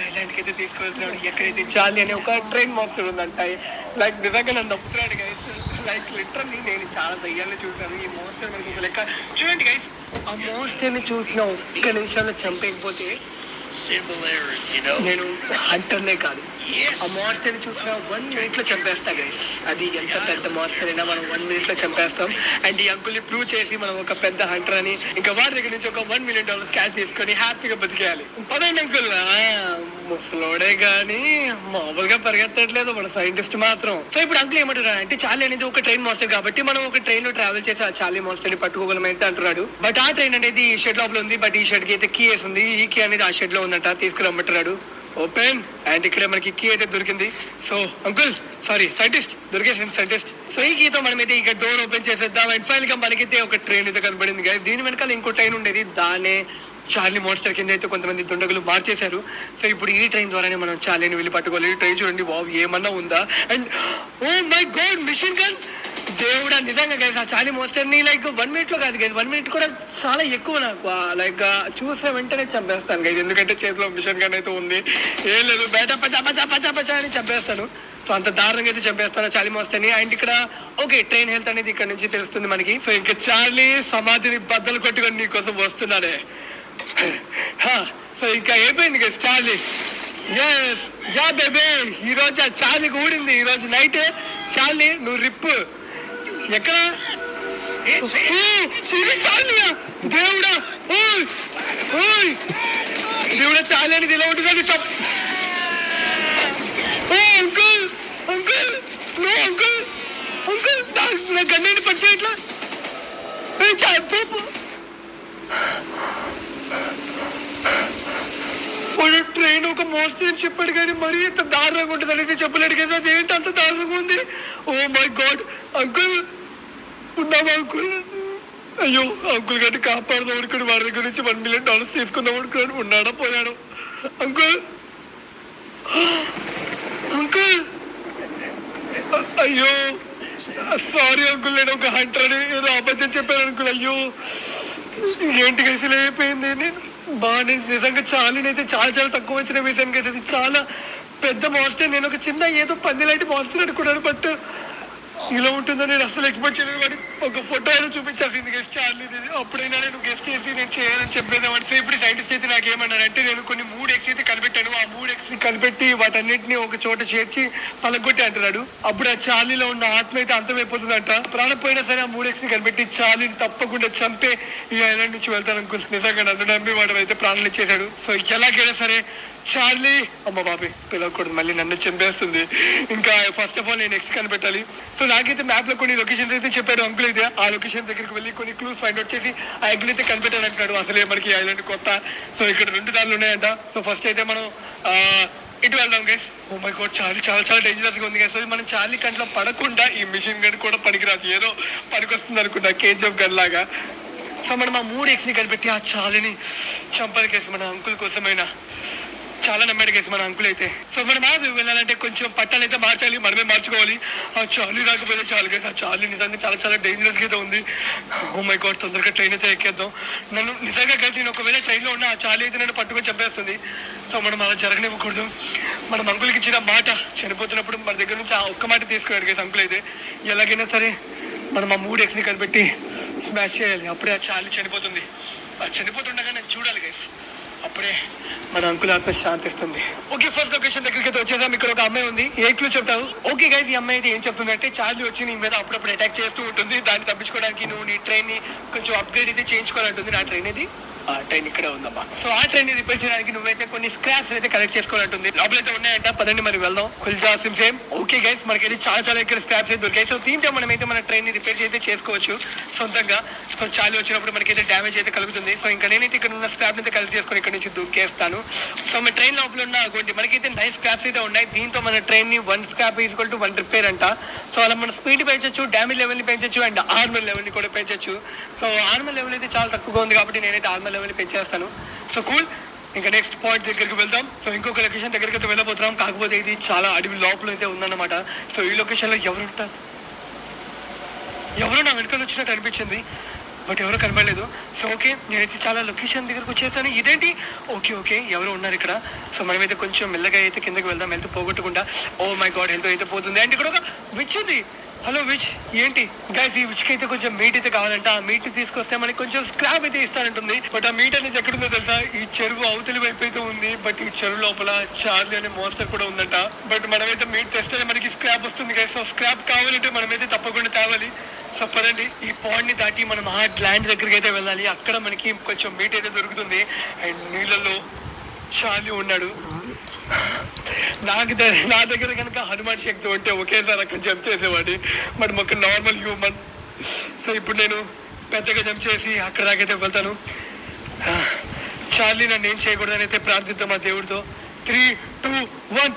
ఐలాండ్కి అయితే తీసుకువెళ్తున్నాడు. ఎక్కడైతే చార్లీ అనే ఒక ట్రైన్ మాస్టర్ ఉందంట. లైక్ నిజంగా నన్ను నమ్ముతున్నాడు గైస్. లైక్ లిటరల్లీ నేను చాలా దయ్యాన్ని చూసాను. ఈ మాస్టర్ మనకు ఒక లెక్క. చూడండి గైస్, ఆ మాస్టర్ని చూసిన ఒక్క నిమిషాల్లో చంపేయకపోతే నేను హంటర్నే కాదు, ఆ మాన్స్టర్ చూసిన 1 minute లో చంపేస్తా గైస్. అది ఎంత పెద్ద మాన్స్టర్ అయినా మనం 1 minute లో చంపేస్తాం. అండ్ ఈ అంకుల్ ని ప్రూవ్ చేసి మనం ఒక పెద్ద హంటర్ అని ఇంకా వారి దగ్గర నుంచి ఒక $1 million క్యాష్ తీసుకొని హ్యాపీగా బతికేయాలి. పదండి అంకుల్. ముసలోడే గానీ మామూలుగా పరిగెత్తట్లేదు మన సైంటిస్ట్ మాత్రం. సో ఇప్పుడు అంకుల్ ఏమంటున్నాడు అంటే, చార్లీ అనేది ఒక ట్రైన్ మాస్టర్ కాబట్టి మనం ఒక ట్రైన్ లో ట్రావెల్ చేసి ఆ చార్లీ మాస్టర్ ని పట్టుకోగలమైతే అంటున్నాడు. బట్ ఆ ట్రైన్ అనేది ఈ షెడ్ లోపల ఉంది. బట్ ఈ షెడ్ కి అయితే కీ వేసి ఉంది. ఈ కీ అనేది ఆ షెడ్ లో ఉందంట. తీసుకురమ్మంటున్నాడు. ఓపెన్. అండ్ ఇక్కడ మనకి కీ అయితే దొరికింది. సో అంకుల్, సారీ సైంటిస్ట్, దొరికేసింది సైంటిస్ట్. సో ఈ కీతో మనమైతే ఇక డోర్ ఓపెన్ చేసేద్దాం. అండ్ ఫైనల్ గా మనకైతే ఒక ట్రైన్ అయితే కనబడింది గైస్. దీని వెనకాల ఇంకో ట్రైన్ ఉండేది, దానే చార్లీ మాన్స్టర్ కింద అయితే కొంతమంది దుండగులు మార్చేశారు. సో ఇప్పుడు ఈ ట్రైన్ ద్వారానే మనం చార్లీని వెళ్ళి పట్టుకోవాలి. ట్రైన్ చూడండి, వావ్ ఏమన్నా ఉందా. And oh my God, mission gun. దేవుడా, నిజంగా గైస్ ఆ చార్లీ మాన్స్టర్ ని లైక్ 1 minute లో కాదు గైస్, 1 minute కూడా చాలా ఎక్కువ. నాకు లైక్ చూసే వెంటనే చంపేస్తాను గైస్, ఎందుకంటే చేతిలో మిషన్ గన్ అయితే ఉంది. ఏం లేదు, బయట పచా పచా పచా పచా అని చంపేస్తాను. సో అంత దారుణంగా అయితే చంపేస్తాను చార్లీ మాన్స్టర్ ని. అండ్ ఇక్కడ ఓకే, ట్రైన్ హెల్త్ అనేది ఇక్కడ నుంచి తెలుస్తుంది మనకి. సో ఇంకా చార్లీ సమాధిని బద్దలు కొట్టుకొని నీ కోసం వస్తున్నాడే. సో ఇంకా అయిపోయింది గైస్ చార్లీ. ఎస్ యా బేబే, ఈ రోజు ఆ చార్లీకి ఊడింది. ఈ రోజు నైట్ చార్లీ నువ్వు రిప్పు. ఎక్కడ చార్లీయా? దేవుడా, దేవుడా, చార్లీ అనేది ఇలా ఉంటుంది. Uncle uncle, no uncle, uncle నా గన్నేని పనిచేయట్లా. ట్రైన్ ఒక మోస్ట్ అని చెప్పాడు కానీ మరీ ఇంత దారుణంగా ఉంటుంది అనేది చెప్పలేడు కదా. అదేంటి అంత దారుణంగా ఉంది? ఓ మై గాడ్, అంకుల్ ఉన్నావా అంకుల్? అయ్యో అంకుల్ గారిని కాపాడుదాం అనుకుని వాడి దగ్గర నుంచి $1 million తీసుకుందాం అనుకున్నాడు. ఉన్నాడా పోయాడు? అంకుల్, అంకుల్, అయ్యో సారీ అంకుల్, నేను ఒక హంటర్ అని ఏదో అబద్ధం చెప్పాను అంకుల్. అయ్యో ఏంటి కేసులు అయిపోయింది. నేను నిజంగా చార్లీని అయితే చాలా చాలా తక్కువ వచ్చిన వేసాను కదా. అది చాలా పెద్ద మాన్స్టర్. నేను ఒక చిన్న ఏదో పందిలాంటి మాన్స్టర్ అనుకున్నాను. బట్ ఇలా ఉంటుందని నేను అసలు ఎక్స్పెక్ట్ చేయలేదు. కానీ ఒక ఫోటో అయినా చూపించాల్సింది గెస్ట్ చార్లీది. అప్పుడైనా నేను గెస్ట్ చేసి నేను చేయాలని చెప్పేదామని. సో ఇప్పుడు సైంటిస్ట్ అయితే నాకు ఏమన్నారంటే, నేను కొన్ని 3 eggs అయితే కనిపెట్టాను. ఆ 3 eggs కనిపెట్టి వాటన్నిటిని ఒక చోట చేర్చి పలగొట్టి అంటున్నాడు. అప్పుడు ఆ చార్లీలో ఉన్న ఆత్మ అయితే అంతమైపోతుందంట. ప్రాణం పోయినా సరే ఆ 3 eggs కనిపెట్టి చార్లీని తప్పకుండా చంపే ఈ ఐలాండ్ నుంచి వెళ్తాను అనుకుని. నిజంగా నన్ను నమ్మి వాడు అయితే ప్రాణాలు ఇచ్చేశాడు. సో ఎలాగైనా సరే చార్లీ, అమ్మ బాబే పిలవకూడదు, మళ్ళీ నన్ను చంపేస్తుంది. ఇంకా ఫస్ట్ ఆఫ్ ఆల్ నేను ఎక్స్ కనిపెట్టాలి. సో నాకైతే మ్యాప్ లో కొన్ని లొకేషన్స్ అయితే చెప్పాడు అంకుల్. అయితే ఆ లొకేషన్ దగ్గరికి వెళ్ళి కొన్ని క్లూస్ ఫైండ్ అవుట్ చేసి ఆ ఎగ్ అయితే కనిపెట్టాలంటాడు. అసలే మనకి ఐలాండ్ కొత్త. సో ఇక్కడ 2 దారులు ఉన్నాయంట. సో ఫస్ట్ అయితే మనం ఇటు వెళ్దాం guys. Oh my God, Charlie చాలా చాలా డేంజరస్ గా ఉంది గైస్. సో మనం చార్లీ కంట్లో పడకుండా ఈ మిషన్ గన్ కూడా పనికిరాదు, ఏదో పనికొస్తుంది అనుకుంటా, KGF గన్ లాగా. సో మనం ఆ 3 eggs కనిపెట్టి ఆ చార్లీని చంపాలి కేసు. మన అంకుల్ కోసమైనా చాలా నమ్మాడు కేసు మన అంకుల్ అయితే. సో మనం వెళ్ళాలంటే కొంచెం పట్టాలు అయితే మార్చాలి, మనమే మార్చుకోవాలి. ఆ చార్లీ రాకపోతే చాలు కేసు. ఆ చార్లీ నిజంగా చాలా చాలా డేంజరస్ గా అయితే ఉంది. ఓ మై గాడ్, తొందరగా ట్రైన్ అయితే ఎక్కేద్దాం. నన్ను నిజంగా కలిసి నేను ఒకవేళ ట్రైన్లో ఉన్న ఆ చార్లీ అయితే నన్ను పట్టుకొని చంపేస్తుంది. సో మనం అలా జరగనివ్వకూడదు. మనం అంకుల్కి ఇచ్చిన మాట, చనిపోతున్నప్పుడు మన దగ్గర నుంచి ఆ ఒక్క మాట తీసుకున్నాడు కేసు అంకుల్ అయితే. ఎలాగైనా సరే మనం ఆ 3 eggs కనిపెట్టి స్మాష్ చేయాలి. అప్పుడే ఆ చార్లీ చనిపోతుంది. ఆ చనిపోతుండగా నేను చూడాలి గైస్. అప్పుడే మన అంకుల్ ఆత్మ శాంతిస్తుంది. ఓకే, ఫస్ట్ లొకేషన్ దగ్గరికి అయితే వచ్చేసాం. ఇక్కడ ఒక అమ్మాయి ఉంది. ఏ క్లూ చెప్తావు? ఓకే గైస్, ఈ అమ్మాయి అయితే ఏం చెప్తుంది అంటే, చార్లీ వచ్చి నీ మీద అప్పుడప్పుడు అటాక్ చేస్తూ ఉంటుంది. దాన్ని తప్పించుకోవడానికి నువ్వు నీ ట్రైన్ ని కొంచెం అప్గ్రేడ్ అయితే చేయించుకోవాలంటుంది. నా ట్రైన్ ఇది, ఆ ట్రైన్ ఇక్కడే ఉందమ్మా. సో ఆ ట్రైన్ ని రిపేర్ చేయడానికి నువ్వైతే కొన్ని స్క్రాప్స్ అయితే కలెక్ట్ చేసుకోవాలంటుంది. లోపలైతే ఉన్నాయంట, పదండి మరి వెళ్దాం. కుల్జా సిమ్ సేమ్. ఓకే గైస్, మనకి చాలా చాలా ఇక్కడ స్క్రాప్స్ అయితే దొరికాయి. సో దీంతో మనమైతే మన ట్రైన్ ని రిపేర్ అయితే చేసుకోవచ్చు సొంతంగా. సో చార్లీ వచ్చినప్పుడు మనకైతే డ్యామేజ్ అయితే కలుగుతుంది. సో ఇంకా నేనైతే ఇక్కడ ఉన్న స్క్రాప్ అయితే కలెక్ట్ చేసుకొని ఇక్కడ నుంచి దూకేస్తాను. సో మన ట్రైన్ లోపల ఉన్న మనకైతే 9 స్క్రాప్స్ అయితే ఉన్నాయి. దీంతో మన ట్రైన్ ని 1 scrap = 1 రిపేర్ అంట. సో అలా మన స్పీడ్ పెంచొచ్చు, డ్యామేజ్ లెవెల్ ని పెంచొచ్చు, అండ్ ఆర్మర్ లెవెల్ ని కూడా పెంచొచ్చు. సో ఆర్మర్ లెవెల్ అయితే చాలా తక్కువగా ఉంది కాబట్టి నేనైతే ఆర్మర్ లెవెల్ పెంచేస్తాను. So cool. ఇంకా నెక్స్ట్ పాయింట్ దగ్గరికి వెళ్దాం. సో ఇంకొక లొకేషన్ దగ్గరికి అయితే వెళ్ళబోతున్నాం. కాకపోతే ఇది చాలా అడవి లోపల అయితే ఉందన్నమాట. సో ఈ లొకేషన్ లో ఎవరు నా వెనుకలు వచ్చినట్టు అనిపించింది. బట్ ఎవరో కనబడలేదు. సో ఓకే, నేనైతే చాలా లొకేషన్ దగ్గరకు వచ్చేసాను. ఇదేంటి, ఓకే ఓకే ఎవరు ఉన్నారు ఇక్కడ. సో మనమైతే కొంచెం మెల్లగా అయితే కిందకి వెళ్దాం, హెల్త్ పోగొట్టకుండా. ఓ మై గాడ్, హెల్త్ అయితే పోతుంది. అండ్ ఇక్కడ ఒక విచ్ ఉంది. హలో విచ్, ఏంటి గైస్, ఈ విచ్కి అయితే కొంచెం మీట్ అయితే కావాలంట. ఆ మీట్ తీసుకొస్తే మనకి కొంచెం స్క్రాప్ అయితే ఇస్తానంటుంది. బట్ ఆ మీట్ అనేది ఎక్కడుందో తెలుసా, ఈ చెరువు అవతలి వైపు అయితే ఉంది. బట్ ఈ చెరువు లోపల చార్లీ అనే మోన్స్టర్ కూడా ఉందంట. బట్ మనమైతే మీట్ తెస్తే మనకి స్క్రాప్ వస్తుంది గైస్. సో స్క్రాప్ కావాలంటే మనమైతే తప్పకుండా తేవాలి. సో పదండి, ఈ పాండ్ ని దాటి మనం ఆ ల్యాండ్ దగ్గరికి అయితే వెళ్ళాలి. అక్కడ మనకి కొంచెం మీట్ అయితే దొరుకుతుంది. అండ్ నీళ్ళలో చార్లీ ఉన్నాడు. నా దగ్గర కనుక హనుమాన్ శక్తి ఉంటే ఒకేసారి అక్కడ జంప్ చేసేవాడి. బట్ ఒక నార్మల్ హ్యూమన్. సో ఇప్పుడు నేను పెద్దగా జంప్ చేసి అక్కడ దాకైతే వెళ్తాను. చార్లీ నన్ను ఏం చేయకూడదని అయితే ప్రార్థిద్దాం మా దేవుడితో. 3, 2, 1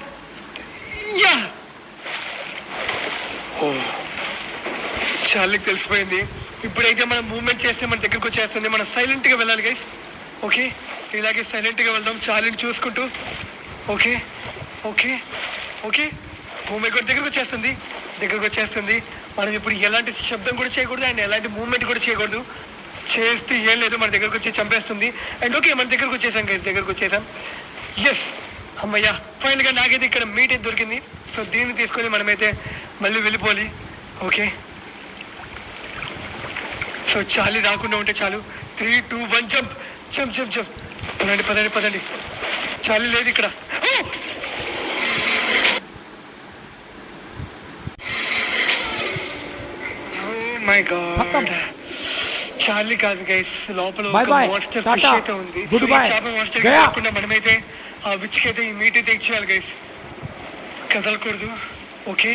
యా. ఓ, చార్లీకి తెలిసిపోయింది. ఇప్పుడైతే మనం మూవ్మెంట్ చేస్తే మన దగ్గరకు వచ్చేస్తుంది. మనం సైలెంట్గా వెళ్ళాలి గైస్. ఓకే, ఇలాగే సైలెంట్గా వెళ్దాం చార్లీని చూసుకుంటూ. ఓకే ఓకే ఓకే, మూమెంట్ కూడా దగ్గరకు వచ్చేస్తుంది. మనం ఇప్పుడు ఎలాంటి శబ్దం కూడా చేయకూడదు అండ్ ఎలాంటి మూవ్మెంట్ కూడా చేయకూడదు. చేస్తే ఏం లేదు, మన దగ్గరకు వచ్చి చంపేస్తుంది. అండ్ ఓకే, మన దగ్గరకు వచ్చేసాం. ఎస్, అమ్మయ్యా, ఫైనల్గా నాకైతే ఇక్కడ మీట్ అయితే దొరికింది. సో దీన్ని తీసుకొని మనమైతే మళ్ళీ వెళ్ళిపోవాలి. ఓకే, సో చార్లీ రాకుండా ఉంటే చాలు. 3, 2, 1 జంప్. పదండి. చార్లీ లేదు ఇక్కడ. మై గాడ్, చార్లీ కాదు గైస్, లోపల ఒక మాన్స్టర్ ఫిష్ అయితే ఉంది. చేప మాన్స్టర్ కాకుండా మనమైతే ఆ విచ్కి అయితే ఈ మీట్ అయితే ఇచ్చేయాలి గైస్. కదలకూడదు. ఓకే,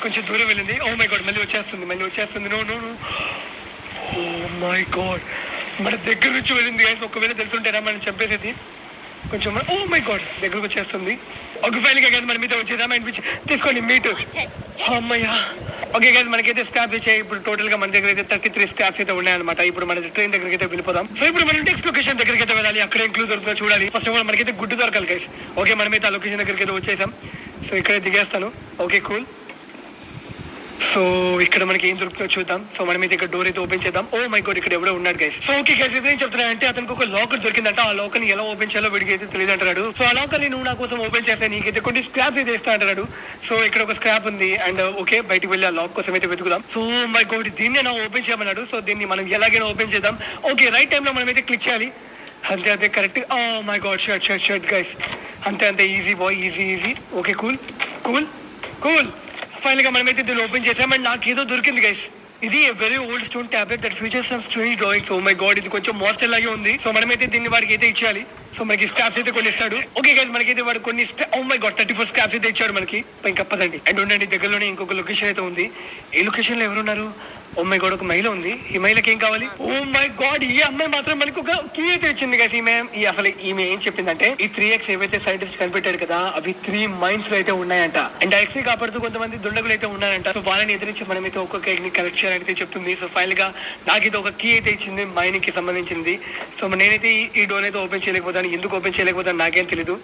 కొంచెం దూరం వెళ్ళింది. ఓ మై గాడ్, మళ్ళీ వచ్చేస్తుంది. నో. ఓ మై గాడ్, మన దగ్గర నుంచి వెళ్ళింది గైస్. ఒకవేళ తెలుసుంటేనా మనం చంపేసేది. కొంచెం ఓ మై గాడ్, దగ్గరకు వచ్చేస్తుంది. ఒక ఫైల్గా గైస్ మన మీద వచ్చేద్దాం. అండ్ విచ్ తీసుకోండి మీట్. అమ్మయ్యా, ఓకే గైస్, మనకైతే స్క్రాప్స్ ఇచ్చాయి. ఇప్పుడు టోటల్ గా మన దగ్గర అయితే 33 స్క్రాప్స్ అయితే ఉన్నాయన్నమాట. ఇప్పుడు మన ట్రైన్ దగ్గరికి అయితే వెళ్ళిపోదాం. సో ఇప్పుడు మనం నెక్స్ట్ లొకేషన్ దగ్గరికి అయితే వెళ్ళాలి. అక్కడ ఇంక్లూడ్ దొరుకుతుందో చూడాలి. ఫస్ట్ ఆఫ్ ఆల్ మనకైతే గుడ్డు దొరకాలి గైస్. ఓకే, మనమైతే ఆ లొకేషన్ దగ్గరికి అయితే వచ్చేసాం. సో ఇక్కడే దిగేస్తాను. Okay cool. సో ఇక్కడ మనకి ఏం దొరుకుతుందో చూద్దాం. సో మనమైతే ఇక్కడ డోర్ అయితే ఓపెన్ చేద్దాం. ఓ మై గాడ్, ఇక్కడ ఎవడో ఉన్నాడు గైస్. సో ఓకే గైస్, ఏం చెప్తున్నా అంటే అతనికి ఒక లాకర్ దొరికిందంట. ఆ లాకర్ ని ఎలా ఓపెన్ చేయాలో వీడికి అయితే తెలియదు అంటాడు. సో ఆ లాకర్ ని నువ్వు నా కోసం ఓపెన్ చేస్తే నీకైతే కొన్ని స్క్రాప్స్ అయితే ఇస్తా అంటాడు. సో ఇక్కడ ఒక స్క్రాప్ ఉంది. అండ్ ఓకే, బయటకు వెళ్ళి ఆ లాక్ కోసం అయితే వెతుకుదాం. సో మై గాడ్, దీన్ని నా ఓపెన్ చేయమన్నాడు. సో దీన్ని మనం ఎలాగైనా ఓపెన్ చేద్దాం. ఓకే, రైట్ టైంలో మనం అయితే క్లిక్ చేయాలి. అంతే correct. Oh my god, shirt guys. అంతే easy boy, easy. Okay cool. Final గా మనమైతే దీన్ని ఓపెన్ చేసాం. అండ్ నాకు ఏదో దొరికింది గైస్. ఇది very old stone tablet that features some strange drawings. Oh my God, ఇది కొంచెం మాన్స్టర్ లాగే ఉంది. సో మనమైతే దీన్ని వాడికి అయితే ఇచ్చేయాలి. సో మనకి స్క్రాప్స్ అయితే కొన్ని ఇస్తాడు. ఓకే గైస్, మనకైతే వాడు కొన్ని ఓ మై గాడ్ 34 స్క్రాప్స్ అయితే ఇచ్చాడు మనకి. ఇంకా పదండి. అండ్ ఉండండి, దగ్గరలోనే ఇంకొక లొకేషన్ అయితే ఉంది. ఈ లొకేషన్ లో ఎవరున్నారు? ఓ మై గాడ్, ఒక మహిళ ఉంది. ఈ మహిళకి ఏం కావాలి? ఓ మై గాడ్, ఈ అమ్మాయి మాత్రం మనకు ఒక కీ అయితే ఇచ్చింది గైస్. ఈమె ఏం చెప్పిందంటే ఈ 3x ఏవైతే సైంటిస్ట్ కనిపెట్టారు కదా, అవి 3 మైన్స్ లో అయితే ఉన్నాయంట. అండ్ ఎక్స్ కాపాడుతూ కొంతమంది దుండగులు అయితే ఉన్నారంట. సో వాళ్ళని ఎదిరించి మనమైతే ఒక్కొక్క ఎగ్ ని కలెక్ట్ చేయాలని చెప్తుంది. సో ఫైనల్ గా నాకైతే ఒక కీ అయితే ఇచ్చింది మైనింగ్ కి సంబంధించింది. సో నేనైతే ఈ డోర్ అయితే ఓపెన్ చేయలేకపోతాను. ఎందుకు ఓపెన్ చేయలేకపోతాను నాకేం తెలీదు.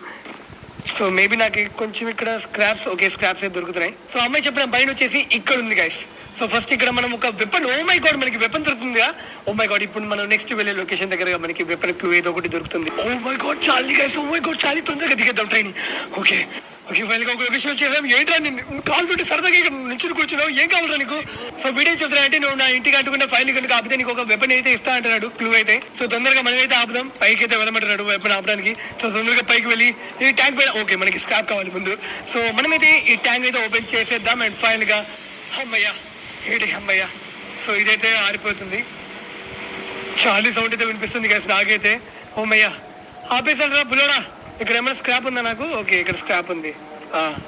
సో మేబీ నాకు కొంచెం ఇక్కడ స్క్రాప్స్ అయితే దొరుకుతున్నాయి. సో అమ్మాయి చెప్పిన బయట వచ్చేసి ఇక్కడ ఉంది గైస్. సో ఫస్ట్ ఇక్కడ మనం ఒక వెపన్, ఓ మై గాడ్, మనకి వెపన్ దొరుకుతుందిగా. ఓ మై గాడ్, ఇప్పుడు మనం నెక్స్ట్ వెళ్ళే లొకేషన్ దగ్గర మనకి వెపన్ క్లూ ఏదో ఒకటి దొరుకుతుంది. Oh my God, Charlie guys. Oh my God, Charlie తొందరగా దిగేద్దాం ట్రైన్. ఓకే ఫైనల్ గా ఒక లొకేషన్ వచ్చేసాం. ఏంట్రా కాల్ తోటి సరదాగా ఇక్కడ నుంచి కూర్చున్నావు, ఏం కావాలరా నీకు? సో వీడియో చెప్తున్నా అంటే నువ్వు నా ఇంటికి అంటుకుంటే ఫైనల్ కనుక ఆపితే నీకు ఒక వెపన్ అయితే ఇస్తా అంటున్నాడు, క్లూ అయితే. సో తొందరగా మనమైతే ఆపుదాం, పైకి అయితే వెళ్ళమంటున్నాడు వెపన్ ఆపడానికి. సో తొందరగా పైకి వెళ్ళి ఈ ట్యాంక్ పైన, ఓకే మనకి స్క్రాప్ కావాలి ముందు. సో మనమైతే ఈ ట్యాంక్ అయితే ఓపెన్ చేసేద్దాం. అండ్ ఫైనల్ గా అమ్మయ్యా. సో ఇదైతే ఆరిపోతుంది. చార్లీ సౌండ్ అయితే వినిపిస్తుంది గైస్ నాకైతే. ఓమయ్యా, ఆపేసాడు రా బులోడా. ఇక్కడ ఏమైనా స్క్రాప్ ఉందా నాకు? ఓకే, ఇక్కడ స్క్రాప్ ఉంది.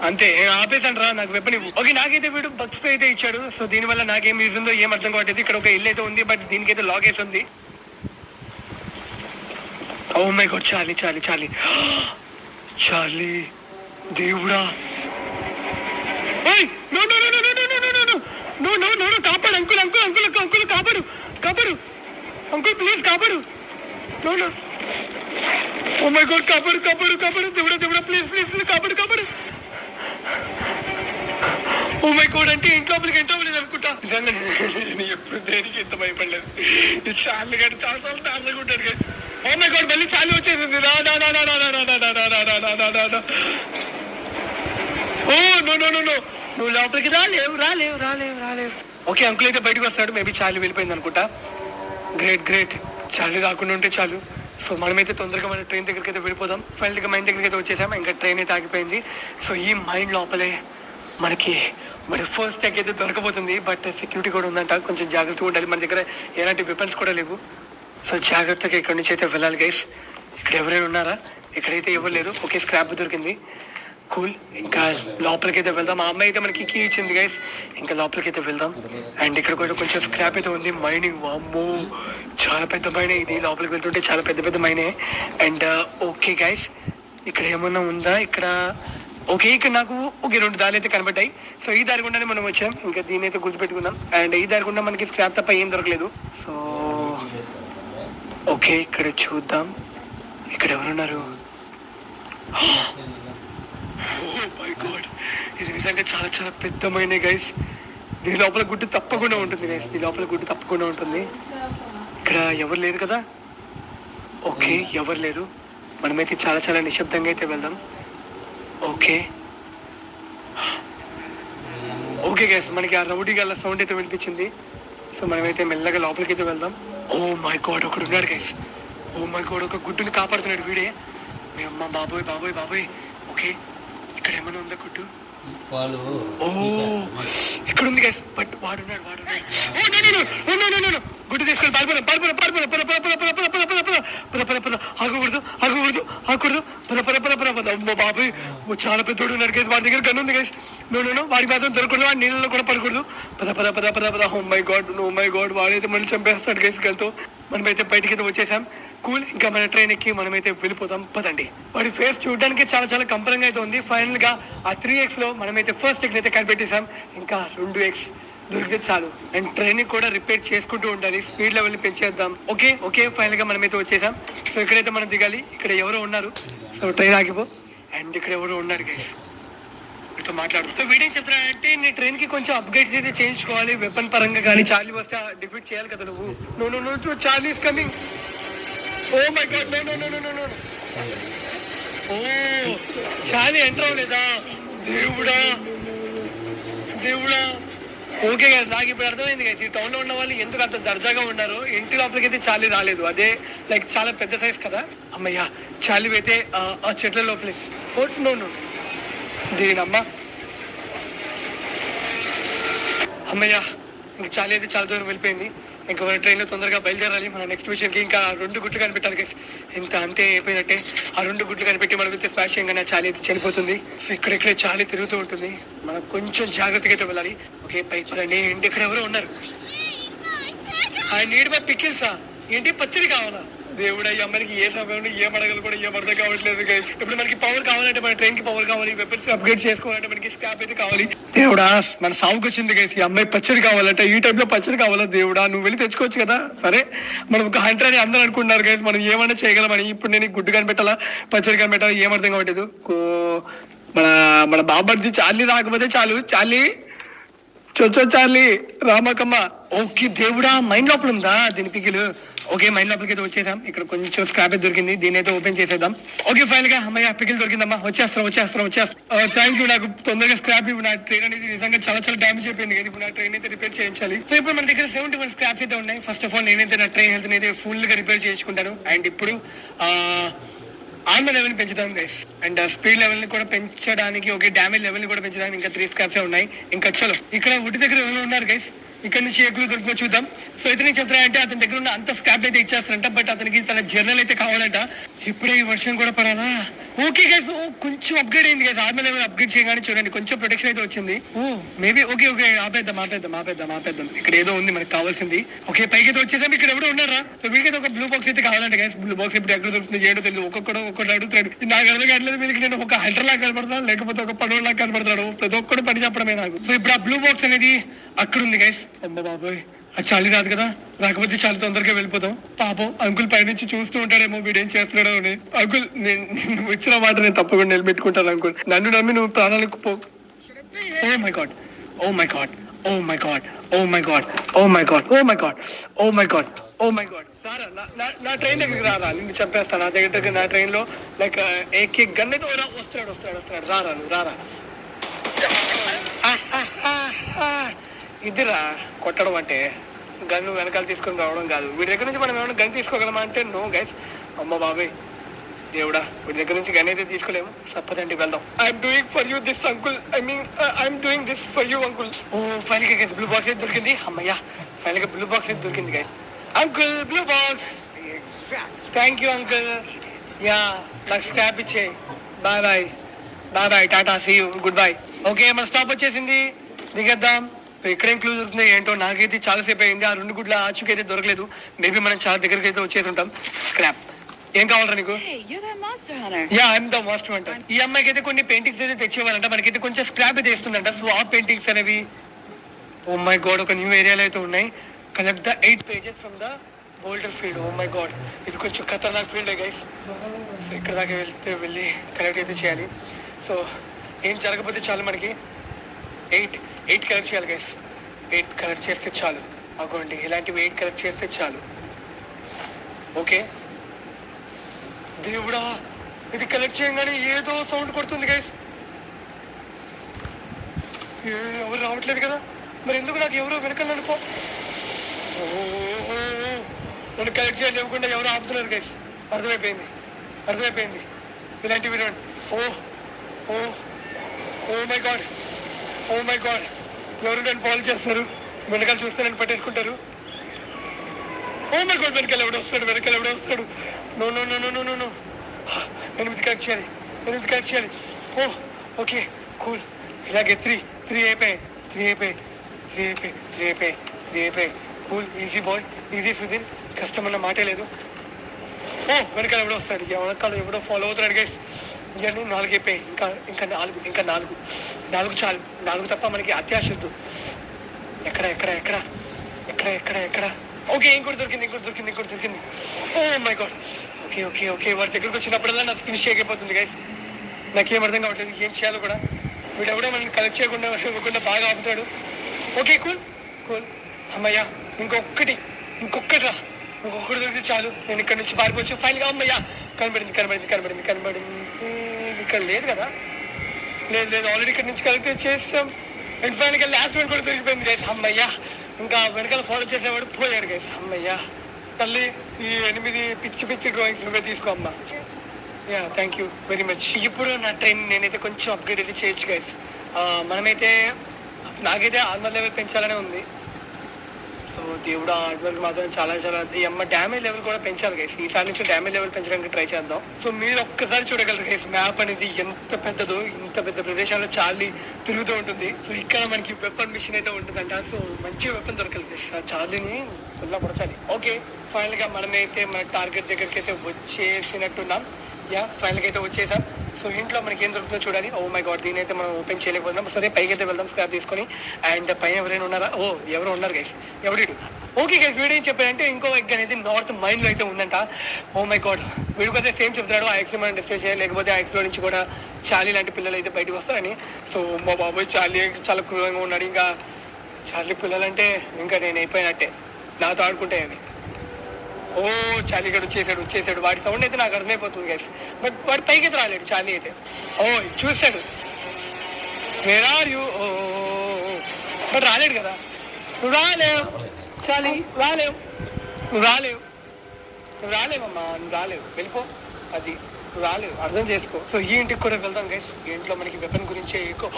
అంతే, ఆపేసాడు రా, నాకు వెపన్ ఇవ్వు. ఓకే, నాకైతే వీడు బగ్ స్ప్రే అయితే ఇచ్చాడు. సో దీనివల్ల నాకేం యూజ్ ఉందో ఏం అర్థం కావట్లేదు. ఇక్కడ ఒక ఇల్లు అయితే ఉంది, బట్ దీనికైతే లాక్ వేసి ఉంది. ఓ మై గాడ్, చార్లీ దేవుడా. నో, కాపాడు అంకుల్, కాపాడు అంకుల్, ప్లీజ్ కాపాడు. నో, ఓ మై గాడ్, కాపాడు దేవుడా, ప్లీజ్ కాపాడు. ఓ మై గాడ్, అంటే ఇంట్లోపలికి ఎంత అవ్వలేదు అనుకుంటా. నిజంగా నేను ఎప్పుడు దేనికి ఎంత భయపడలేదు. ఈ చార్లీ గారు చాలా చాలా దారుణంగా ఉంటాడు కదా. ఓ మై గాడ్ మళ్ళీ చార్లీ వచ్చేసింది. రా రా రా రా రా రా రా రా రా రా రా రా రా రా. Oh no no no no, నువ్వు లోపలికి రాలేవు రాలేవు రాలేవు రాలేవు. ఓకే అంకుల్ అయితే బయటకు వస్తాడు. మేబీ చార్లీ వెళ్ళిపోయింది అనుకుంటా. గ్రేట్ గ్రేట్, చార్లీ రాకుండా ఉంటే చాలు. సో మనమైతే తొందరగా మన ట్రైన్ దగ్గరికి అయితే వెళ్ళిపోదాం. ఫైనల్గా మైండ్ దగ్గరికి అయితే వచ్చేసాం. ఇంకా ట్రైన్ అయితే ఆగిపోయింది. సో ఈ మైండ్ లోపలే మనకి మరి ఫస్ట్ ట్యాగ్ అయితే దొరకబోతుంది. బట్ సెక్యూరిటీ కూడా ఉందంట, కొంచెం జాగ్రత్తగా ఉండాలి. మన దగ్గర ఎలాంటి వెపన్స్ కూడా లేవు. సో జాగ్రత్తగా ఇక్కడి నుంచి అయితే వెళ్ళాలి గైస్. ఇక్కడ ఎవరైనా ఉన్నారా? ఇక్కడైతే ఎవరు లేరు. ఓకే స్క్రాప్ దొరికింది, కూల్. ఇంకా లోపలికి అయితే వెళ్దాం. ఆ అమ్మాయి అయితే మనకి కీ ఇచ్చింది గైస్. ఇంకా లోపలికి అయితే వెళ్దాం. అండ్ ఇక్కడ కూడా కొంచెం స్క్రాప్ అయితే ఉంది. మైనింగ్ వామ్మో చాలా పెద్ద మైనే ఇది. లోపలికి వెళ్తుంటే చాలా పెద్ద పెద్ద మైనే. అండ్ ఓకే గైస్, ఇక్కడ ఏమన్నా ఉందా? ఇక్కడ ఓకే ఇక్కడ నాకు ఓకే 2 దారులు అయితే కనబడ్డాయి. సో ఈ దారి గుండానే మనం వచ్చాం. ఇంకా దీని అయితే గుర్తుపెట్టుకుందాం. అండ్ ఈ దారి గుండా మనకి స్క్రాప్ తప్ప ఏం దొరకలేదు. సో ఓకే ఇక్కడ చూద్దాం. ఇక్కడ ఎవరున్నారు? ఓ మై గాడ్, ఇది నిజంగా చాలా చాలా పెద్దమైన గైస్. దీని లోపల గుడ్డు తప్పకుండా ఉంటుంది గైస్. దీని లోపల గుడ్డు తప్పకుండా ఉంటుంది. ఇక్కడ ఎవరు లేరు కదా? ఓకే ఎవరు లేరు. మనమైతే చాలా చాలా నిశ్శబ్దంగా అయితే వెళ్దాం. ఓకే ఓకే గైస్, మనకి ఆ రౌడీ గల్ల సౌండ్ అయితే వినిపించింది. సో మనమైతే మెల్లగా లోపలికి అయితే వెళ్దాం. ఓ మై గాడ్ ఒకడు ఉన్నాడు గైస్. ఓ మై గాడ్, ఒక గుడ్డుని కాపాడుతున్నాడు వీడే. మీ అమ్మ బాబోయ్ బాబోయ్ బాబోయ్. ఓకే ఇక్కడ ఏమైనా ఉందా గుడ్డు? ఓ ఇక్కడ ఉంది గైస్. బట్ వాడున్నాడు. గుడ్డు తీసుకొని పారిపోదాం పారిపోదాం పారిపోదాం. పద పద పద పద పద పద పద పద పద పద. ఆగకూడదు ఆగకూడదు ఆగకూడదు. పద పద పద పద పద. అమ్మో బాబాయ్ చాలా పెద్దోడు ఉన్నాడు గైస్. వాడి దగ్గర గన్ ఉంది గైస్. నో వాడి మాత్రం దొరకకూడదు. వాడి నీళ్ళలో కూడా పడకూడదు. పద పద పద పద పద. ఓ మై గాడ్ వాడైతే మనం చంపేస్తాడు గైస్ గన్తో. మనమైతే బయటికి అయితే వచ్చేసాం. కూల్, ఇంకా మన ట్రైన్ ఎక్కి మనమైతే వెళ్ళిపోతాం. పదండి. వాడి ఫేస్ చూడడానికి చాలా చాలా కంపరంగా అయితే ఉంది. ఫైనల్ గా ఆ 3x లో మనమైతే ఫస్ట్ టెక్ అయితే కనిపెట్టేసాం. ఇంకా 2x దొరికితే చాలు. అండ్ ట్రైన్ కూడా రిపేర్ చేసుకుంటూ ఉండాలి. స్పీడ్ లెవెల్ ని పెంచేద్దాం. ఓకే ఫైనల్ గా మనమైతే వచ్చేసాం. సో ఇక్కడైతే మనం దిగాలి. ఇక్కడ ఎవరో ఉన్నారు. So train ఆగిపో. అండ్ ఇక్కడ ఎవరో ఉన్నారు గైస్, మీతో మాట్లాడు. సో వీడియో చెప్తున్నా అంటే నీ ట్రైన్ కి కొంచెం అప్గ్రేడ్స్ అయితే చేయించుకోవాలి. వెపన్ పరంగా కానీ చార్లీ వస్తే డిఫీట్ చేయాలి కదా నువ్వు. No Charlie is coming. Oh my God no. Oh Charlie enter అవ్వలేదా? దేవుడా. ఓకే కదా, నాకు ఇప్పుడు అర్థమైంది కదా ఈ టౌన్ లో ఉన్న వాళ్ళు ఎందుకు అంత దర్జాగా ఉన్నారు. ఇంటి లోపలికి అయితే చార్లీ రాలేదు. అదే లైక్ చాలా పెద్ద సైజ్ కదా. అమ్మయ్యా చార్లీ అయితే ఆ చెట్ల లోపలి. ఓ నో దీనమ్మా. అమ్మయ్యా ఇంక చార్లీ అయితే చాలా దూరం వెళ్ళిపోయింది. ఇంకా మన ట్రైన్లో తొందరగా బయలుదేరాలి. మన నెక్స్ట్ మిషన్కి ఇంకా 2 గుడ్లు కనిపెట్టాలి గైస్. ఇంకా అంతే అయిపోయినట్టే. ఆ 2 గుడ్లు కనిపెట్టి మనం వెళ్తే స్మాష్ చేయగానే చార్లీ అయితే చనిపోతుంది. సో ఇక్కడెక్కడే చార్లీ తిరుగుతూ ఉంటుంది. మనం కొంచెం జాగ్రత్తగా అయితే వెళ్ళాలి. ఓకే పైకి పదండి. ఏంటి ఇక్కడ ఎవరో ఉన్నారు. ఐ నీడ్ మై పికిల్సా? ఏంటి పచ్చడి కావాలా? దేవుడా ఈ అమ్మాయికి ఏ సమయంలో ఏం అడగలు కూడా ఏం అర్థం కావట్లేదు గైస్. ఇప్పుడు మనకి పవర్ కావాలంటే మన ట్రైన్ కి పవర్ కావాలి. వెపన్స్ అప్గ్రేడ్ చేసుకోవాలంటే మనకి స్క్రాప్ అయితే కావాలి. దేవుడా మన సాగుకి వచ్చింది గైస్. ఈ అమ్మాయి పచ్చడి కావాలంటే ఈ టైంలో పచ్చడి కావాలా? దేవుడా నువ్వు వెళ్ళి తెచ్చుకోవచ్చు కదా. సరే మనం ఒక హంటర్ అని అందరూ అనుకుంటున్నారు గైస్. మనం ఏమన్నా చేయగలమని. ఇప్పుడు నేను గుడ్డు కనిపెట్టాలా పచ్చడి కనిపెట్టాలా ఏం అర్థం కావట్లేదు. మన బాబర్ది చార్లీ రాకపోతే చాలు. చార్లీ చార్లీ రామకమ్మ. ఓకే దేవుడా మైండ్ లోపల ఉందా దీని పికిలు. ఓకే మైండ్ లోపలికి అయితే వచ్చేసాం. ఇక్కడ కొంచెం స్క్రాప్ దొరికింది. దీని అయితే ఓపెన్ చేసేద్దాం. ఓకే ఫైనల్ గా అమ్మాయి పికిల్ దొరికిందమ్మా. వచ్చేస్తాం. Thank you. నాకు తొందరగా స్క్రాప్ ఇవ్వు. నా ట్రైన్ అనేది నిజంగా చాలా చాలా డ్యామేజ్ అయిపోయింది కదా. ఇప్పుడు నా ట్రైన్ అయితే రిపేర్ చేయించాలి. సో ఇప్పుడు మన దగ్గర 71 స్క్రాప్స్ అయితే ఉన్నాయి. ఫస్ట్ ఆఫ్ ఆల్ నేనైతే నా ట్రైన్ హెల్త్ అయితే ఫుల్ గా రిపేర్ చేయించుకుంటాను. అండ్ ఇప్పుడు ఆర్మర్ లెవెల్ ని పెంచుతాం గైస్. అండ్ స్పీడ్ లెవెల్ ని కూడా పెంచడానికి ఓకే డ్యామేజ్ లెవెల్ ని కూడా పెంచడానికి ఇంకా 3 స్క్రాప్స్ ఉన్నాయి. ఇంకా చలో ఇక్కడ ఉడి దగ్గర ఎవరు ఉన్నారు గైస్. ఇక్కడ నుంచి ఎగులు దొరికిపో చూద్దాం. సో అయితే నేను చెప్తానంటే అతని దగ్గర ఉన్న అంత స్క్రాప్ అయితే ఇచ్చేస్తారంట. బట్ అతనికి తన జర్నల్ అయితే కావాలంట. ఇప్పుడే ఈ వర్షం కూడా పడాలా? ఓకే గైస్ కొంచెం అప్గ్రేడ్ అయింది గైస్. ఆర్మర్ లెవెల్ అప్గ్రేడ్ చేయగానే చూడండి కొంచెం ప్రొటెక్షన్ అయితే వచ్చింది. మేబీ ఓకే ఆపేద్దాం. ఇక్కడ ఏదో ఉంది మనకు కావాల్సింది. ఓకే పైకి అయితే వచ్చేసాం. ఇక్కడ ఎవడో ఉన్నారా? సో వీడికి ఒక బ్లూ బాక్స్ అయితే కావాలంట గైస్. బ్లూ బాక్స్ ఇప్పుడు ఎక్కడ దొరుకుతుంది ఏడో తెలియదు. ఒక్కొక్కడు అడుగుతాడు. నాకు అర్థం కావట్లేదు. వీళ్ళకి నేను ఒక హంటర్ లాగా కనబడతాను లేకపోతే ఒక పడవ లాగా కనబడతాడు. ప్రతి ఒక్కడు పని చెప్పడమే నాకు. సో ఇప్పుడు ఆ బ్లూ బాక్స్ అనేది అక్కడ ఉంది గైస్. అమ్మ బాబోయ్ అది చాలీ రాదు కదా. రాకపోతే చాలా తొందరగా వెళ్ళిపోతాం. పాపం అంకుల్ పైనుంచి చూస్తూ ఉంటాడేమో వీడేం చేస్తున్నాడో అని. అంకుల్ నువ్వు ఇచ్చిన మాట నేను తప్పకుండా నిలబెట్టుకుంటాను అంకుల్. నన్ను నమ్మి నువ్వు ప్రాణాలకు పో. Oh my God oh my God, oh my God, oh my God, oh my God, oh my God. రారా నా ట్రైన్ దగ్గరికి రారా, నిన్ను చంపేస్తాను నా దగ్గర. నా ట్రైన్లో లైక్ ఏకి గన్ అయితే వస్తాడు. రారా నువ్వు రారా. ఇదిరా కొట్టడం అంటే, గన్ను వెనకాల తీసుకొని రావడం కాదు. వీడి దగ్గర నుంచి మనం ఏమైనా గన్ తీసుకోగలమా అంటే నో గైస్. అమ్మ బాబాయ్ దేవుడా, వీడి దగ్గర నుంచి గన్ అయితే తీసుకోలేము. సప్పదండి వెళ్దాం. I'm doing for you this uncle, I'm doing this for you uncle. Oh final గా గైస్ బ్లూ బాక్స్ అయితే దొరికింది. అమ్మయ్యా ఫైనల్ గా బ్లూ బాక్స్ అయితే దొరికింది guys. Uncle blue box. Thank you uncle. Yeah నాకు స్టాప్ ఇచ్చే. బాయ్ బాయ్ బాయ్ బాయ్, టాటా, see you, goodbye. Okay మన స్టాప్ వచ్చేసింది, దిగేద్దాం. ఇక్కడేం క్లూ దొరుకుతుంది ఏంటో, నాకైతే చాలాసేపు అయింది. ఆ 2 గుడ్ల ఆచుకి అయితే దొరకలేదు. మేబీ మనం చాలా దగ్గరికి అయితే వచ్చేసి ఉంటాం. స్క్రాప్. ఏం కావాలరా నీకు? యా ఐఎమ్ ద మాస్టర్ అంట. ఈ అమ్మాయికి అయితే కొన్ని పెయింటింగ్స్ అయితే తెచ్చేవాళ్ళంట, మనకైతే కొంచెం స్క్రాప్ అయితే ఇస్తుందంట. సో ఆ పెయింటింగ్స్ అనేవి ఓ మై గాడ్ ఒక న్యూ ఏరియాలో అయితే ఉన్నాయి. Collect the 8 pages from the boulder field. Oh my God ఇది కొంచెం ఖతర్నాక్ ఫీల్డ్ గైస్. సో ఇక్కడ దాకా వెళ్ళి కలెక్ట్ అయితే చేయాలి. సో ఏం జరగకపోతే చాలు, మనకి 8 కలెక్ట్ చేయాలి గైస్. 8 కలెక్ట్ చేస్తే చాలు. అగోండి ఇలాంటివి 8 కలెక్ట్ చేస్తే చాలు. ఓకే దేవుడా, ఇది కలెక్ట్ చేయగానే ఏదో సౌండ్ కొడుతుంది గైస్. ఎవరు రావట్లేదు కదా, మరి ఎందుకు నాకు ఎవరో వెనకాల నన్ను కలెక్ట్ చేయాలి ఇవ్వకుండా ఎవరు ఆపుతున్నారు గైస్. అర్థమైపోయింది ఇలాంటివి. Oh oh oh my God, oh my god, ఎవరు నన్ను ఫాలో చేస్తారు. వెనకాల చూస్తే నన్ను పట్టేసుకుంటారు. ఓ మై గాడ్, వెనకాల ఎవడో వస్తాడు. No no no no no no no. 8 collect చేయాలి. Oh okay cool. ఇలాగే 3 అయిపోయాయి. Cool, easy boy, easy Sudheer. కష్టం అన్న మాటే లేదు. ఓ వెనకాల ఎవడో వస్తాడు, ఎవడో ఫాలో అవుతున్నాడు గైస్. ఇవన్నీ 4 అయిపోయాయి. ఇంకా 4 చాలు. 4 తప్ప మనకి అత్యాశ వద్దు. ఎక్కడ ఓకే ఇంకోటి దొరికింది. ఓ మై గాడ్. ఓకే వాడి దగ్గరకు వచ్చినప్పుడల్లా నా స్కిన్ షేక్ అయిపోతుంది గైస్. నాకేం అర్థం కావట్లేదు ఏం చేయాలో కూడా. వీడెవడో మనం కలెక్ట్ చేయకుండా బాగా ఆపుతాడు. Okay cool. అమ్మయ్యా ఇంకొకటి దొరికితే చాలు. నేను ఇక్కడ నుంచి పారిపోవచ్చు ఫైనల్గా. అమ్మయ్యా కనబడింది. ఇక్కడ లేదు కదా, లేదు ఆల్రెడీ ఇక్కడ నుంచి కలెక్ట్ చేస్తాం. అండ్ ఫైనల్గా లాస్ట్ వన్ కూడా దొరికిపోయింది గైస్. అమ్మయ్యా ఇంకా వెనకాల ఫాలో చేసేవాడు పోయాడు గైస్. అమ్మయ్యా తల్లి, ఈ 8 పిచ్చి డ్రాయింగ్స్ నువ్వే తీసుకో అమ్మా. Yeah thank you very much. ఇప్పుడు నా ట్రైన్ నేనైతే కొంచెం అప్గ్రేడ్ అయితే చేయొచ్చు గైస్. నాకైతే ఆర్మర్ లెవెల్ పెంచాలనే ఉంది. సో దేవుడు ఆర్మర్ మాత్రం చాలా ఈ అమ్మ డ్యామేజ్ లెవెల్ కూడా పెంచాలి గైస్. ఈసారి నుంచి డ్యామేజ్ లెవెల్ పెంచడానికి ట్రై చేద్దాం. సో మీరు ఒక్కసారి చూడగలరు గైస్, మ్యాప్ అనేది ఎంత పెద్దదో. ఇంత పెద్ద ప్రదేశాల్లో చార్లీ తిరుగుతూ ఉంటుంది. సో ఇక్కడ మనకి వెపన్ మిషన్ అయితే ఉంటుందంట. సో మంచి వెపన్ దొరకాలి గైస్. చార్లీని ఫుల్లా పొడచాలి. ఓకే ఫైనల్ గా మనమైతే మన టార్గెట్ దగ్గరికి అయితే వచ్చేసినట్టున్నాం. యా ఫైనల్ గా అయితే వచ్చేసాం. సో ఇంట్లో మనకి ఏం దొరుకుతుందో చూడాలి. ఓ మై గాడ్, దీని అయితే మనం ఓపెన్ చేయలేకపోతున్నాం. సరే పైకి అయితే వెళ్దాం స్క్రాప్ తీసుకొని. అండ్ పైన ఎవరైనా ఉన్నారా? ఎవరో ఉన్నారు గైస్. ఎవడు? ఓకే గైస్, వీడు ఏం చెప్పాడంటే ఇంకో ఎగ్ అనేది నార్త్ మైన్లో అయితే ఉందంట. ఓ మై గాడ్, వీడికి అయితే సేమ్ చెప్తున్నాడు. ఆ ఎగ్స్ మనం డిస్కస్ చేయాలి, లేకపోతే ఆ ఎగ్స్లో నుంచి కూడా చార్లీ లాంటి పిల్లలు అయితే బయటకు వస్తారని. సో మా బాబోయ్ చార్లీ చాలా క్రూరంగా ఉన్నాడు. ఇంకా చార్లీ పిల్లలంటే ఇంకా నేను అయిపోయినట్టే, నాతో ఆడుకుంటే అవి. ఓ చార్లీ గడు వచ్చేసాడు. వాడి సౌండ్ అయితే నాకు అర్థమైపోతుంది గైస్. బట్ వాడి పైకి అయితే రాలేడు చార్లీ అయితే. ఓ చూసాడు, where are you? Oh but రాలేడు కదా. నువ్వు రాలేవు చార్లీ, నువ్వు రాలేవమ్మా, నువ్వు రాలేవు, వెళ్ళిపో. అది నువ్వు రాలేవు, అర్థం చేసుకో. సో ఈ ఇంటికి కూడా వెళ్దాం గైస్. ఈ ఇంట్లో మనకి వెపన్ గురించే ఎక్కువ.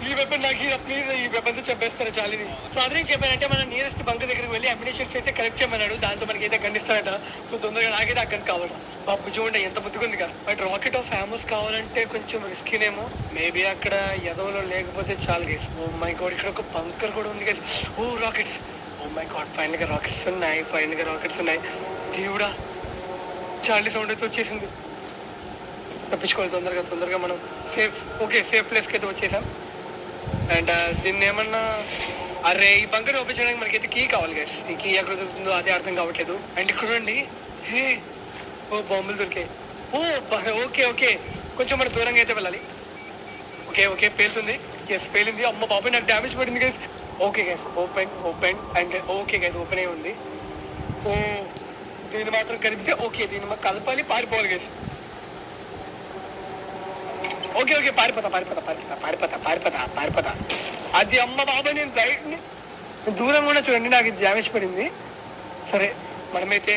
ఈ వెపన్ నాకు ప్లీజ్, ఈ వెపన్తో చెప్పేస్తారా చాలీని. సో అదే చెప్పానంటే మన నియరెస్ట్ బంక్ దగ్గరికి వెళ్ళి అమ్యునిషన్స్ అయితే కలెక్ట్ చేయమన్నాడు. దాంతో మనకి అయితే గన్ ఇస్తాడట. సో తొందరగా నాకైతే ఆ గన్ కావాలి. బాబు చూడండి ఎంత ముద్దుకుంది కదా. బట్ రాకెట్ ఆఫ్ హ్యామోస్ కావాలంటే కొంచెం రిస్కీనేమో. మేబీ అక్కడ ఎదవలో లేకపోతే చాలు గైస్. ఓ మై గాడ్, ఇక్కడ ఒక బంకర్ కూడా ఉంది guys. Oh rockets, oh my God, final గా రాకెట్స్ ఉన్నాయి. దేవుడా, చార్లీ సౌండ్ అయితే వచ్చేసింది. తప్పించుకోవాలి తొందరగా మనం సేఫ్ ప్లేస్కి అయితే వచ్చేసాం. అండ్ దీన్ని ఏమన్నా, అరే ఈ బంకర్ ఓపెన్ చేయడానికి మనకైతే కీ కావాలి గైస్. ఈ కీ ఎక్కడ దొరుకుతుందో అదే అర్థం కావట్లేదు. అండ్ ఇక్కడ చూడండి, ఓ బాంబులు దొరికాయి. ఓకే కొంచెం మనం దూరంగా అయితే వెళ్ళాలి. ఓకే పేలుతుంది. పేలింది. అమ్మ బాబాయ్ నాకు డ్యామేజ్ పడింది guys. Okay guys, open and okay guys, open అయి ఉంది. ఓ దీన్ని మాత్రం కలిపితే ఓకే, దీన్ని మాత్రం కలపాలి, పారిపోవాలి గైస్. ఓకే పారిపోతా. అది అమ్మ బాబాయ్, నేను బయట దూరం కూడా చూడండి, నాకు డ్యామేజ్ పడింది. సరే మనమైతే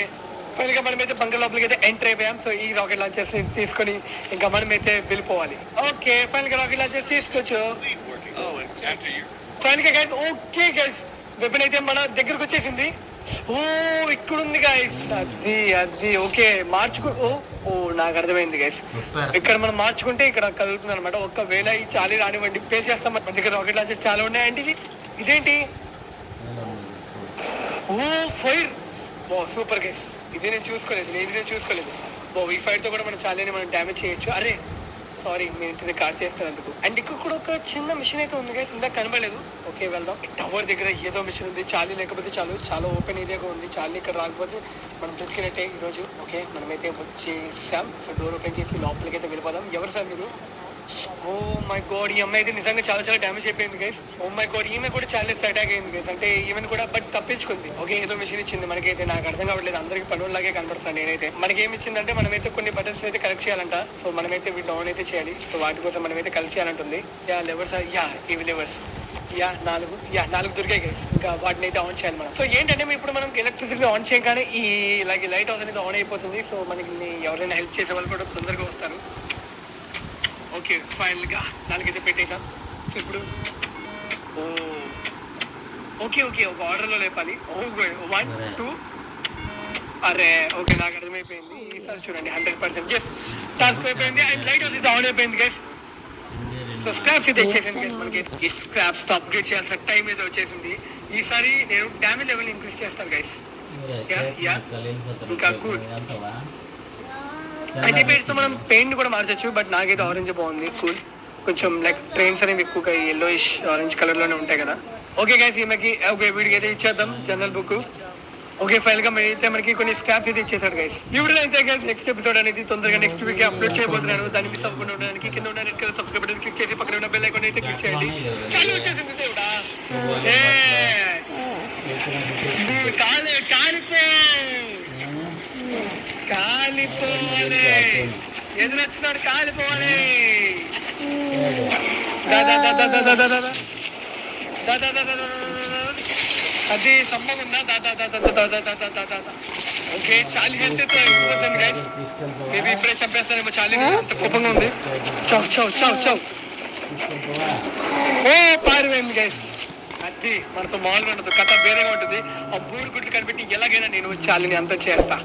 బంకర్ లోపలికి అయితే ఎంటర్ అయిపోయాం. సో ఈ రాకెట్ లాంచర్స్ తీసుకొని ఇంకా మనమైతే వెళ్ళిపోవాలి. ఓకే ఫైనల్ గా రాకెట్ లాంచర్స్ తీసుకోవచ్చు. ఫైనల్ గా గైస్, ఓకే గైస్, వెపన్ అయితే మన దగ్గరకు వచ్చేసింది. ఓ ఇక్కడ ఉంది గైస్, అది ఓకే ఓ నాకు అర్థమైంది గైస్. ఇక్కడ మనం మార్చుకుంటే ఇక్కడ కదులుతుంది అనమాట. ఒకవేళ ఈ చాలీ రానివ్వండి, పే చేస్తాం. మన దగ్గర రాకెట్ లాంచర్స్ చాలా ఉన్నాయండి. ఇదేంటి, ఓ ఫైర్, ఓ సూపర్ గైస్. ఇది నేను చూసుకోలేదు. ఓ ఈ ఫైర్ తో కూడా మనం చాలీని మనం డ్యామేజ్ చేయొచ్చు. అరే సారీ, నేను ఇంటి కార్ చేస్తానందుకు. అండ్ ఇక్కడ కూడా ఒక చిన్న మిషన్ అయితే ఉంది గైస్, ఇందాక కనబడలేదు. ఓకే వెళ్దాం. టవర్ దగ్గర ఏదో మిషన్ ఉంది. చాలీ లేకపోతే చాలా ఓపెన్ ఏరియాగా ఉంది. చాలీ ఇక్కడ రాకపోతే మనం బ్రతికినట్టే ఈ రోజు. ఓకే మనమైతే వచ్చేసాం. సో డోర్ ఓపెన్ చేసి లోపలికి అయితే వెళ్ళిపోదాం. ఎవరు సార్ మీరు? ఓ మై గాడ్, ఈ అమ్మాయి అయితే నిజంగా చాలా డ్యామేజ్ అయిపోయింది గైస్. ఓ మై గాడ్, ఈమె కూడా చాలా అటాక్ అయింది గైస్. అంటే ఈమెను కూడా బట్ తప్పించుకుంది. ఓకే ఏదో మిషన్ ఇచ్చింది మనకైతే, నాకు అర్థం కావట్లేదు. అందరికి పనుల్లాగే కనబడుతున్నాను నేనైతే. మనకి ఏమి ఇచ్చిందంటే మనమైతే కొన్ని బటన్స్ అయితే కలెక్ట్ చేయాలంట. సో మనమైతే వీటి ఆన్ అయితే చేయాలి. సో వాటి కోసం మనమైతే కలెక్ట్ చేయాలంటుంది. లెవర్స్, ఇవి లెవర్స్. నాలుగు దొరికాయి గైస్. ఇంకా వాటిని అయితే ఆన్ చేయాలి మనం. సో ఏంటంటే ఇప్పుడు మనం ఎలక్ట్రిసిటీ ఆన్ చేయగానే ఈ లైట్ హౌస్ అనేది ఆన్ అయిపోతుంది. సో మనకి ఎవరైనా హెల్ప్ చేసే వాళ్ళు కూడా తొందరగా వస్తారు. ఓకే ఫైనల్ గా నాలుగైతే పెట్టేసాం. సో ఇప్పుడు ఓకే ఒక ఆర్డర్ లో లేపాలి. 1 2 అరే ఓకే నాకు అర్థమైపోయింది. ఈసారి చూడండి 100% టాస్క్ అయిపోయింది. అండ్ లైట్ హౌస్ ఆన్ అయిపోయింది గైస్. సో స్క్రాప్స్ అయితే వచ్చేసింది గైస్. మనకి ఈ స్క్రాప్స్ అప్గ్రేడ్ చేయాల్సిన టైం అయితే వచ్చేసింది. ఈసారి నేను డ్యామేజ్ లెవెల్ ఇంక్రీజ్ చేస్తాను గైస్. ఇంకా కూల్ అంటే పేరుతో మనం పెయింట్ కూడా మార్చచ్చు. బట్ నాకైతే ఆరెంజ్ బాగుంది, కూల్. కొంచెం లైక్ ట్రైన్స్ అనేవి ఎక్కువగా yellowish ఆరెంజ్ కలర్ లోనే ఉంటాయి కదా. ఓకే గైస్, ఈమెకి ఓకే వీడికి అయితే ఇచ్చేద్దాం జనరల్ బుక్. ఓకే ఫైల్ గా అయితే మనకి కొన్ని స్క్రాప్స్ అయితే ఇచ్చేసాడు గైస్. ఈ వీడియో అయితే గైస్ నెక్స్ట్ ఎపిసోడ్ అనేది తొందరగా నెక్స్ట్ వీక్ అప్లోడ్ చేయబోతున్నాను. దాన్ని మిస్ అవ్వకుండా ఉండడానికి కింద ఉన్న red colour subscribe button click చేసి పక్కన ఉన్న బెల్ ఐకాన్ అయితే క్లిక్ చేయండి. చాలు వచ్చేసింది దేవుడా. కాలిపోవాలి, ఎదురొచ్చినాడు కాలిపోవాలి. అది సమ్మగా ఉందా? ఓకే చాలీ హెల్త్ అయితే అయిపోతుంది గైస్. మేబీ ఇప్పుడే చంపేస్తానేమో చాలీ, అంత కోపంగా ఉంది. చౌ ఓ పారిపోయింది గైస్. అది మనతో మామూలుగా ఉండదు, కథ వేరేగా ఉంటుంది. ఆ 3 గుడ్లు కనిపెట్టి ఎలాగైనా నేను చాలీని అంతం చేస్తా.